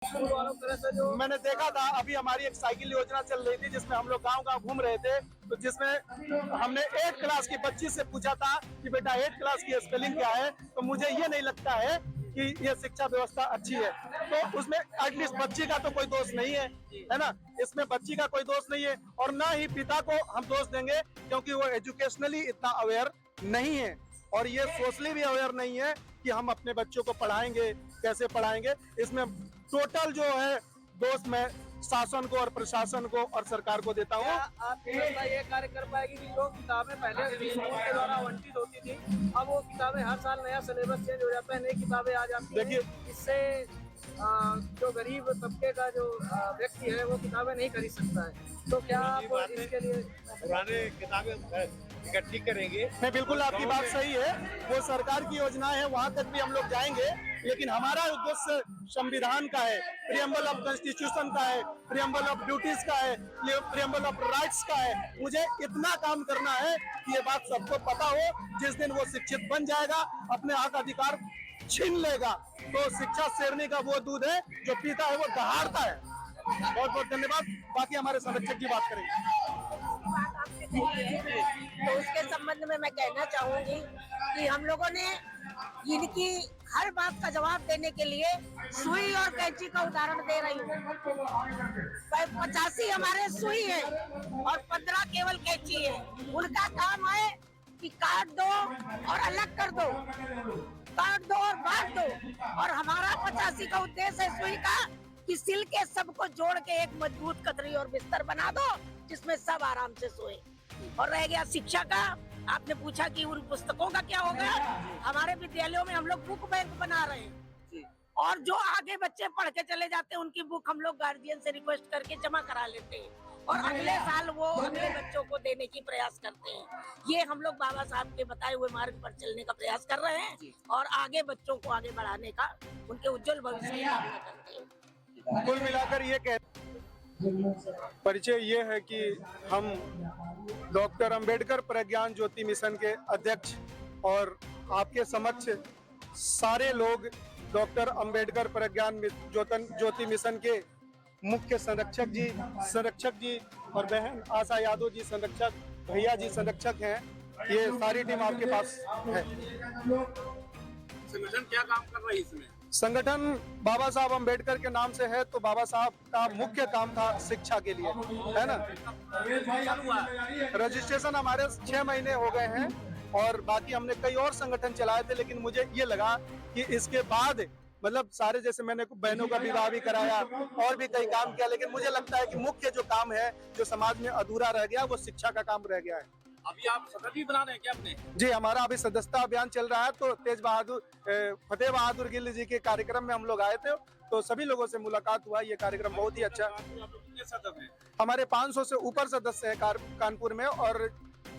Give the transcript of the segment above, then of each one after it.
मैंने देखा था अभी हमारी एक साइकिल योजना चल रही थी जिसमें हम लोग गांव-गांव घूम रहे थे, तो जिसमें हमने 8 क्लास की बच्ची से पूछा था कि बेटा 8 क्लास की स्पेलिंग क्या है, तो मुझे ये नहीं लगता है कि ये शिक्षा व्यवस्था अच्छी है। तो उसमें एटलीस्ट बच्ची का तो कोई दोष नहीं है ना? इसमें बच्ची का कोई दोष नहीं है और ना ही पिता को हम दोष देंगे क्योंकि वो एजुकेशनली इतना अवेयर नहीं है और ये सोशली भी अवेयर नहीं है कि हम अपने बच्चों को पढ़ाएंगे, कैसे पढ़ाएंगे। इसमें टोटल जो है दोष मैं शासन को और प्रशासन को और सरकार को देता हूँ। आपकी संस्था ये कार्य कर पाएगी कि जो किताबें पहले स्कूल के द्वारा आवंटित होती थी, अब वो किताबें हर साल नया सिलेबस चेंज हो जाता है, नई किताबें आ जाती हैं। देखिए, इससे जो गरीब तबके का जो व्यक्ति है वो किताबें नहीं खरीद सकता है। तो क्या आप इसके लिए पुराने किताबें इकट्ठी करेंगे? नहीं, बिल्कुल आपकी बात सही है। वो सरकार की योजना है, वहाँ तक भी हम लोग जाएंगे, लेकिन हमारा उद्देश्य संविधान का है, प्रियम्बल ऑफ कॉन्स्टिट्यूशन का है, प्रियम्बल ऑफ ड्यूटीज का है, प्रियम्बल ऑफ राइट्स का है। मुझे इतना काम करना है कि ये बात सबको पता हो। जिस दिन वो शिक्षित बन जाएगा, अपने हक अधिकार छीन लेगा, तो शिक्षा शेरनी का वो दूध है जो पीता है वो दहाड़ता है। बहुत बहुत धन्यवाद। बाकी हमारे संरक्षक की बात करेंगे। तो उसके संबंध में मैं कहना चाहूंगी कि हम लोगों ने इनकी हर बात का जवाब देने के लिए सुई और कैंची का उदाहरण दे रही हूँ। 85 हमारे सुई है और 15 केवल कैंची है। उनका काम है कि काट दो और अलग कर दो, काट दो और बांट दो, और हमारा 85 का उद्देश्य है सुई का कि सिल के सबको जोड़ के एक मजबूत कतरी और बिस्तर बना दो जिसमें सब आराम से सोए। और रह गया शिक्षा का, आपने पूछा कि उन पुस्तकों का क्या होगा। हमारे विद्यालयों में हम लोग बुक बैंक बना रहे हैं और जो आगे बच्चे पढ़ के चले जाते हैं उनकी बुक हम लोग गार्जियन से रिक्वेस्ट करके जमा करा लेते हैं और अगले साल वो अगले बच्चों को देने की प्रयास करते हैं। ये हम लोग बाबा साहब के बताए हुए मार्ग पर चलने का प्रयास कर रहे हैं और आगे बच्चों को आगे बढ़ाने का, उनके उज्जवल भविष्य की कामना करते हैं। कुल मिलाकर ये परिचय ये है कि हम डॉक्टर अंबेडकर प्रज्ञान ज्योति मिशन के अध्यक्ष और आपके समक्ष सारे लोग डॉक्टर अंबेडकर प्रज्ञान ज्योति मिशन के मुख्य संरक्षक जी और बहन आशा यादव जी संरक्षक, भैया जी संरक्षक हैं। ये सारी टीम आपके पास है। संगठन क्या काम कर रही है इसमें? संगठन बाबा साहब अंबेडकर के नाम से है, तो बाबा साहब का मुख्य काम था शिक्षा के लिए, है ना। रजिस्ट्रेशन हमारे 6 महीने हो गए हैं और बाकी हमने कई और संगठन चलाए थे, लेकिन मुझे ये लगा कि इसके बाद मतलब सारे, जैसे मैंने बहनों का विवाह भी कराया और भी कई काम किया, लेकिन मुझे लगता है कि मुख्य जो काम है जो समाज में अधूरा रह गया वो शिक्षा का काम रह गया है। अभी आप सदस्य भी बना रहे हैं क्या अपने? जी, हमारा अभी सदस्यता अभियान चल रहा है। तो फतेह बहादुर गिल जी के कार्यक्रम में हम लोग आए थे, तो सभी लोगों से मुलाकात हुआ। ये कार्यक्रम बहुत ही अच्छा। हमारे 500 से ऊपर सदस्य हैं कानपुर में और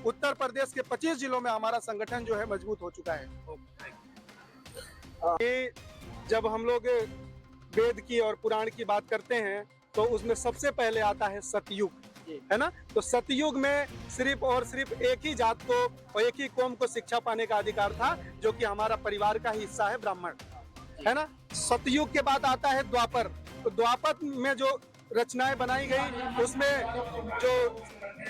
उत्तर प्रदेश के 25 जिलों में हमारा संगठन जो है मजबूत हो चुका है। ये जब हम लोग वेद की और पुराण की बात करते हैं तो उसमें सबसे पहले आता है सतयुग, है ना। तो सतयुग में सिर्फ और सिर्फ एक ही जात को और एक ही कौम को शिक्षा पाने का अधिकार था, जो कि हमारा परिवार का हिस्सा है, ब्राह्मण, है ना। सतयुग के बाद आता है द्वापर। तो द्वापर में जो रचनाएं बनाई गई उसमें जो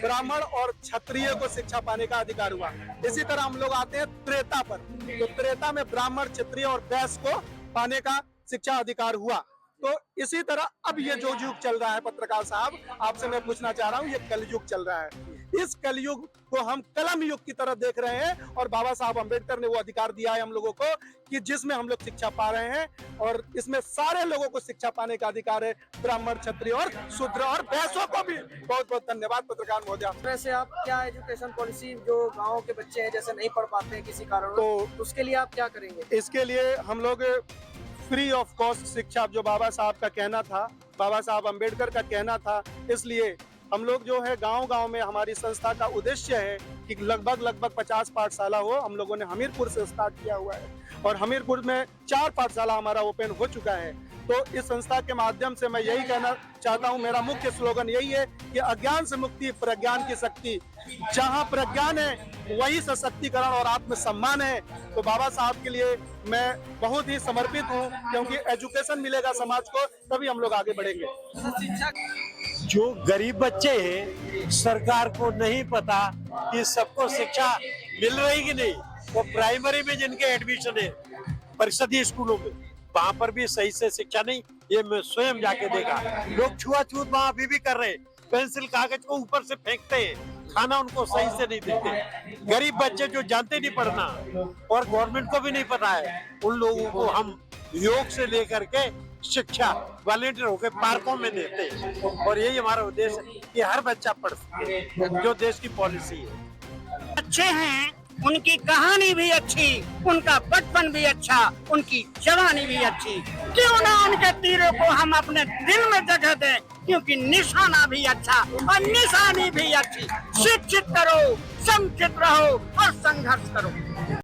ब्राह्मण और क्षत्रिय को शिक्षा पाने का अधिकार हुआ। इसी तरह हम लोग आते हैं त्रेता पर। तो त्रेता में ब्राह्मण, क्षत्रिय और वैश्य को पाने का शिक्षा अधिकार हुआ। तो इसी तरह अब ये जो युग चल रहा है पत्रकार साहब, आपसे मैं पूछना चाह रहा हूँ, ये कलयुग चल रहा है। इस कलयुग को हम कलम युग की तरह देख रहे हैं और बाबा साहब अंबेडकर ने वो अधिकार दिया है हम लोगों को कि जिसमें हम लोग शिक्षा पा रहे हैं और इसमें सारे लोगों को शिक्षा पाने का अधिकार है, ब्राह्मण, क्षत्रिय और शूद्र और वैश्यों को भी। बहुत बहुत धन्यवाद पत्रकार महोदय। वैसे आप क्या एजुकेशन पॉलिसी, जो गाँव के बच्चे हैं जैसे नहीं पढ़ पाते हैं किसी कारण, तो उसके लिए आप क्या करेंगे? इसके लिए हम लोग फ्री ऑफ कॉस्ट शिक्षा, जो बाबा साहब का कहना था, बाबा साहब अंबेडकर का कहना था, इसलिए हम लोग जो है गांव-गांव में हमारी संस्था का उद्देश्य है कि लगभग 50 पाठशाला हो। हम लोगों ने हमीरपुर से स्टार्ट किया हुआ है और हमीरपुर में 4 पाठशाला हमारा ओपन हो चुका है। तो इस संस्था के माध्यम से मैं यही कहना चाहता हूँ, मेरा मुख्य स्लोगन यही है कि अज्ञान से मुक्ति, प्रज्ञान की शक्ति। जहां प्रज्ञान है वही सशक्तिकरण और आत्मसम्मान है। तो बाबा साहब के लिए मैं बहुत ही समर्पित हूं, क्योंकि एजुकेशन मिलेगा समाज को तभी हम लोग आगे बढ़ेंगे। शिक्षा जो गरीब बच्चे हैं, सरकार को नहीं पता कि सबको शिक्षा मिल रही कि नहीं। वो प्राइमरी में जिनके एडमिशन है परिषदीय स्कूलों में, वहां पर भी सही से शिक्षा नहीं। ये मैं स्वयं जाके देखा, लोग छुआछूत वहां अभी भी कर रहे हैं, पेंसिल कागज को ऊपर से फेंकते हैं, खाना उनको सही से नहीं देते। गरीब बच्चे जो जानते नहीं पढ़ना और गवर्नमेंट को भी नहीं पता है, उन लोगों को हम योग से लेकर के शिक्षा वॉलेंटियर होकर पार्कों में देते हैं। और यही हमारा उद्देश्य है कि हर बच्चा पढ़ सके, जो देश की पॉलिसी है। अच्छे हैं, उनकी कहानी भी अच्छी, उनका बचपन भी अच्छा, उनकी जवानी भी अच्छी। क्यों ना उनके तीरों को हम अपने दिल में जगह दें, क्योंकि निशाना भी अच्छा और निशानी भी अच्छी। शिक्षित करो, संचित रहो और संघर्ष करो।